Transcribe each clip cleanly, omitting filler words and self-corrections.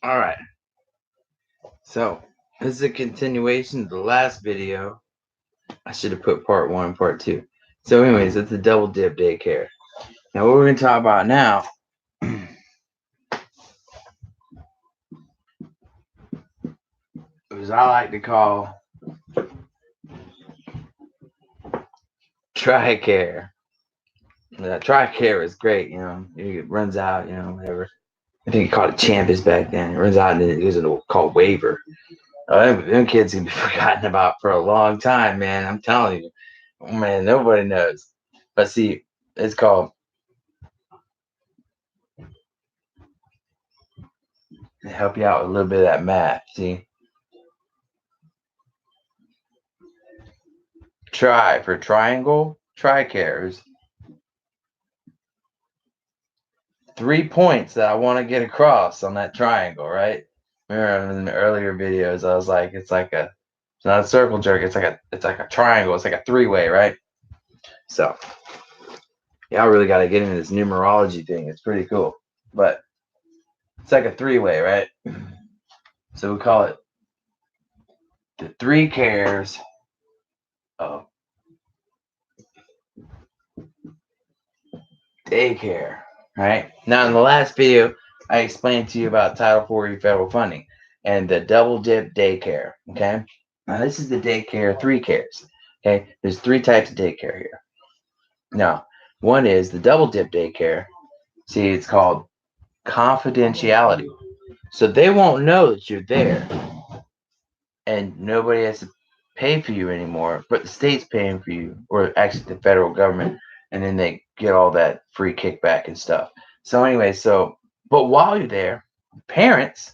All right. So this is a continuation of the last video. I should have put part one, part two. So, anyways, it's a double dip daycare. Now, what we're going to talk about now is I like to call Tricare. Tricare is great, it runs out, whatever. I think you called it Champus back then. It runs out and then it goes into called waiver. Them kids can be forgotten about for a long time, man. I'm telling you. Man, nobody knows. But see, it's called, to help you out with a little bit of that math. See, try for triangle, Tricare is 3 points that I want to get across on that triangle, right? Remember in the earlier videos, I was like, it's not a circle jerk, it's like a triangle, it's like a three-way, right? So, y'all really got to get into this numerology thing. It's pretty cool, but it's like a three-way, right? So we call it the three cares of daycare, right? Now, in the last video, I explained to you about Title 40 federal funding and the double dip daycare, okay? Now, this is the daycare three cares, okay? There's three types of daycare here. Now, one is the double dip daycare. See, it's called confidentiality. So they won't know that you're there and nobody has to pay for you anymore, but the state's paying for you, or actually the federal government, and then they get all that free kickback and stuff. So anyway, but while you're there, parents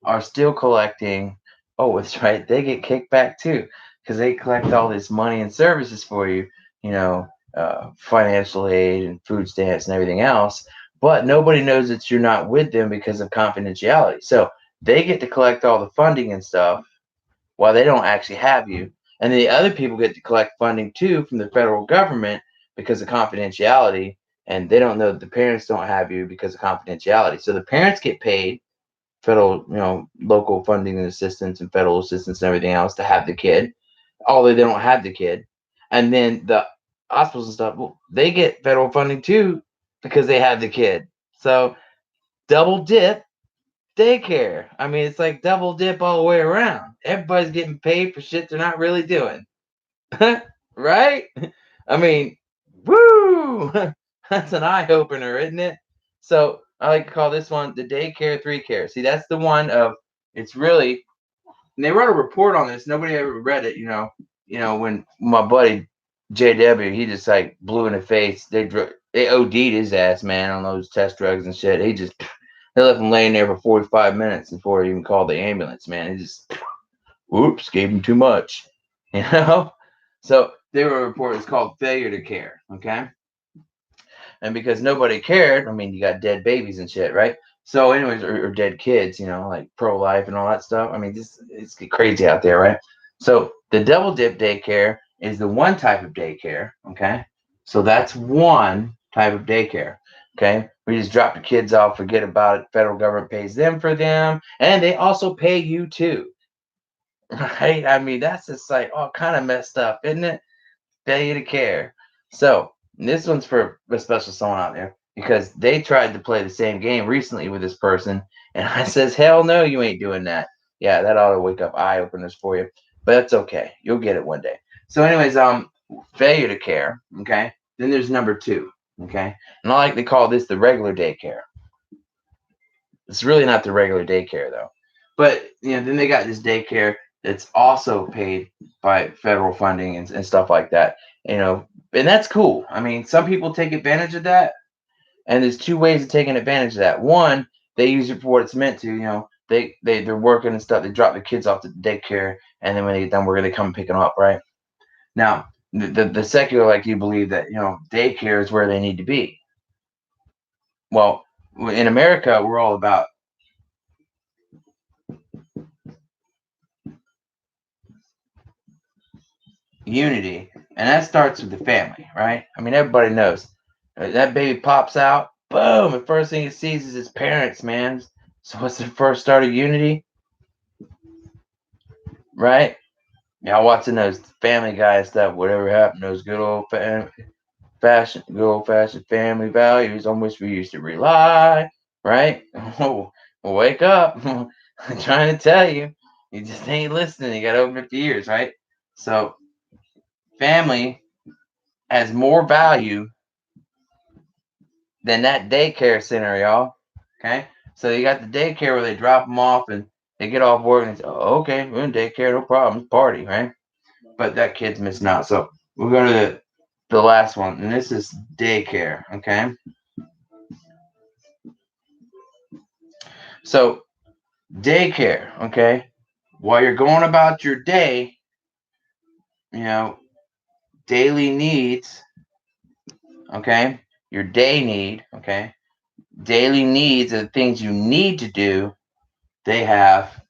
are still collecting. Oh, it's right, they get kickback too because they collect all this money and services for you, you know, financial aid and food stamps and everything else. But nobody knows that you're not with them because of confidentiality. So they get to collect all the funding and stuff while they don't actually have you. And then the other people get to collect funding too from the federal government because of confidentiality. And they don't know that the parents don't have you because of confidentiality. So the parents get paid federal, local funding and assistance and federal assistance and everything else to have the kid, although they don't have the kid. And then the hospitals and stuff, well, they get federal funding too because they have the kid. So double dip daycare. I mean, it's like double dip all the way around. Everybody's getting paid for shit they're not really doing. Right? I mean, woo! That's an eye opener, isn't it? So I like to call this one the daycare three care. See, that's the one of it's really. And they wrote a report on this. Nobody ever read it. When my buddy JW, he just like blew in the face. They OD'd his ass, man, on those test drugs and shit. They left him laying there for 45 minutes before he even called the ambulance, man. He just, whoops, gave him too much, you know? So they were reported, it's called failure to care, okay? And because nobody cared, I mean, you got dead babies and shit, right? So, anyways, or dead kids, like pro-life and all that stuff. I mean, it's crazy out there, right? So the double dip daycare is the one type of daycare, okay? So that's one type of daycare, okay? We just drop the kids off, forget about it. Federal government pays them for them, and they also pay you too, right? I mean, that's just like all kind of messed up, isn't it? Failure to care. So this one's for a special someone out there because they tried to play the same game recently with this person, and I says, hell no, you ain't doing that. Yeah, that ought to wake up eye openers for you, but that's okay. You'll get it one day. So, anyways, failure to care. Okay. Then there's number two. Okay, and I like to call this the regular daycare. It's really not the regular daycare though, but then they got this daycare that's also paid by federal funding and stuff like that. And that's cool. I mean, some people take advantage of that, and there's two ways of taking advantage of that. One, they use it for what it's meant to. They're working and stuff. They drop the kids off to the daycare, and then when they get done working, they come and pick them up. Right now, the secular like you believe that daycare is where they need to be. Well, in America, we're all about unity, and that starts with the family, right? I mean, everybody knows that baby pops out, boom, the first thing he sees is his parents, man, So what's the first start of unity? Right? Y'all watching those Family Guy stuff, whatever happened, those good old fashioned family values on which we used to rely, right? Oh, wake up. I'm trying to tell you. You just ain't listening. You gotta open up your ears, right? So family has more value than that daycare center, y'all. Okay? So you got the daycare where they drop them off and they get off work and say, oh, okay, we're in daycare, no problem, party, right? But that kid's missing out. So we'll go to the last one, and this is daycare, okay? So daycare, okay? While you're going about your day, you know, daily needs, okay? Your day need, okay? Daily needs are the things you need to do. They have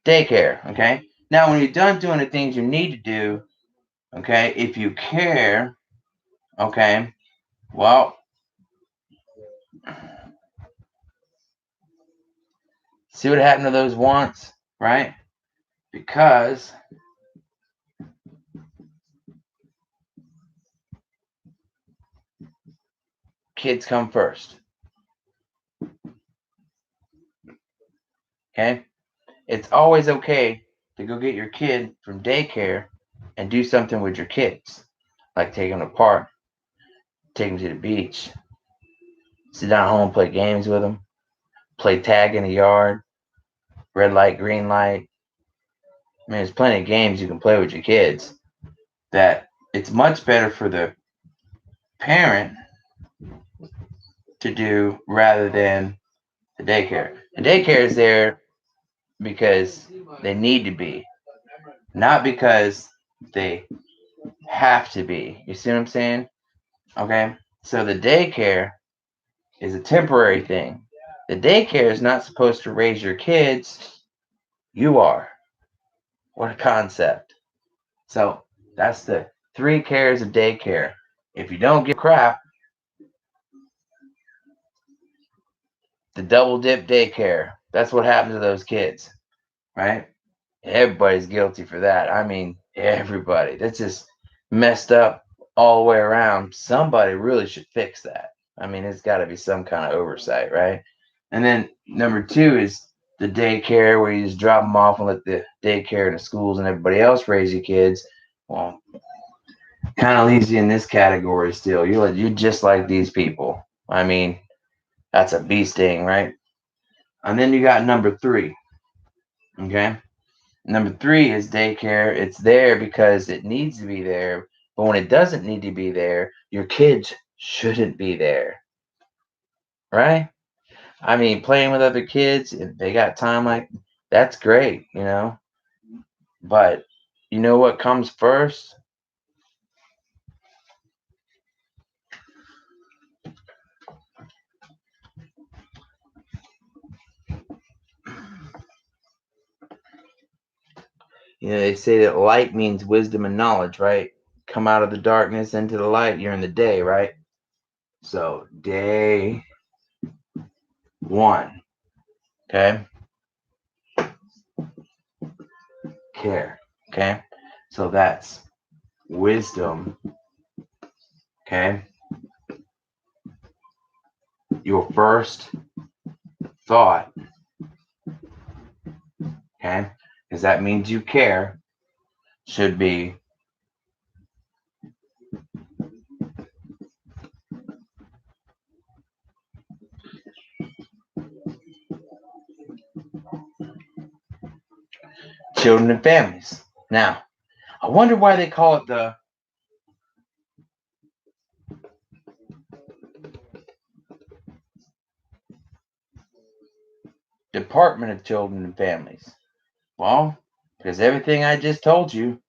daycare, okay? Now, when you're done doing the things you need to do, okay, if you care, okay, well, see what happened to those wants, right? Because kids come first, okay? It's always okay to go get your kid from daycare and do something with your kids, like take them to the park, take them to the beach, sit down at home, play games with them, play tag in the yard, red light, green light. I mean, there's plenty of games you can play with your kids that it's much better for the parent to do rather than the daycare. The daycare is there because they need to be, not because they have to be. You see what I'm saying? Okay. So the daycare is a temporary thing. The daycare is not supposed to raise your kids. You are. What a concept. So that's the 3 cares of daycare. If you don't give crap, the double dip daycare. That's what happened to those kids, right? Everybody's guilty for that. I mean, everybody. That's just messed up all the way around. Somebody really should fix that. I mean, it's got to be some kind of oversight, right? And then number 2 is the daycare where you just drop them off and let the daycare and the schools and everybody else raise your kids. Well, kind of leaves you in this category still. You're just like these people. I mean, that's a bee sting, right? And then you got number 3. Okay. Number 3 is daycare. It's there because it needs to be there. But when it doesn't need to be there, your kids shouldn't be there. Right? I mean, playing with other kids, if they got time like that's great, you know. But you know what comes first? You know, they say that light means wisdom and knowledge, right? Come out of the darkness into the light, you're in the day, right? So, day 1, okay? Care, okay? So that's wisdom, okay? Your first thought, okay? Because that means you care, should be children and families. Now, I wonder why they call it the Department of Children and Families. Well, because everything I just told you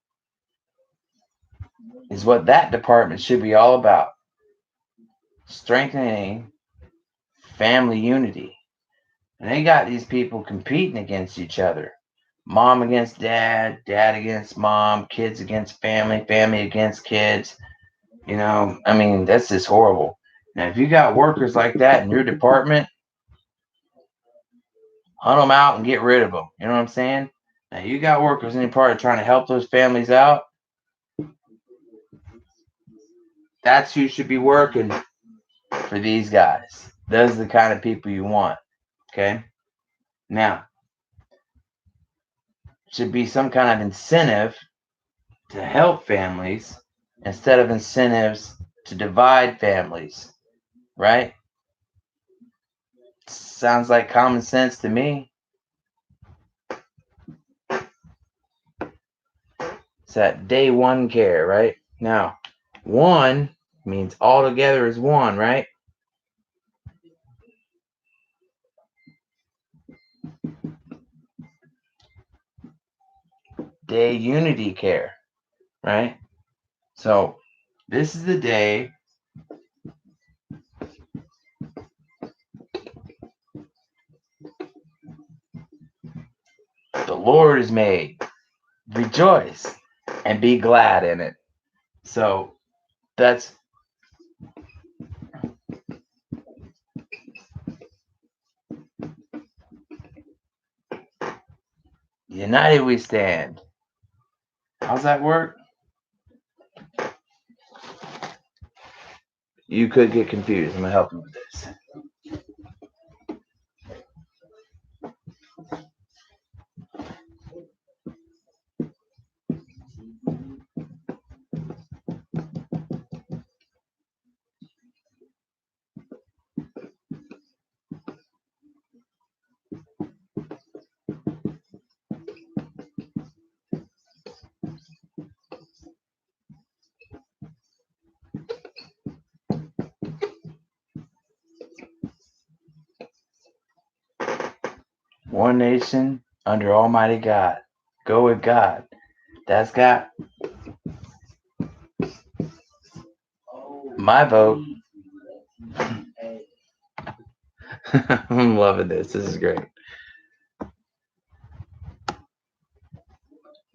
is what that department should be all about, strengthening family unity. And they got these people competing against each other. Mom against dad, dad against mom, kids against family, family against kids. You know, I mean, that's just horrible. Now, if you got workers like that in your department, hunt them out and get rid of them. You know what I'm saying? Now you got workers in your party trying to help those families out. That's who should be working for these guys. Those are the kind of people you want. Okay. Now, should be some kind of incentive to help families instead of incentives to divide families, right? Sounds like common sense to me. It's that day one care, right? Now, one means all together is one, right? Day unity care, right? So this is the day the Lord has made. Rejoice and be glad in it. So that's united we stand. How's that work? You could get confused. I'm gonna help you with this. One nation under Almighty God. Go with God. That's got my vote. I'm loving this. This is great.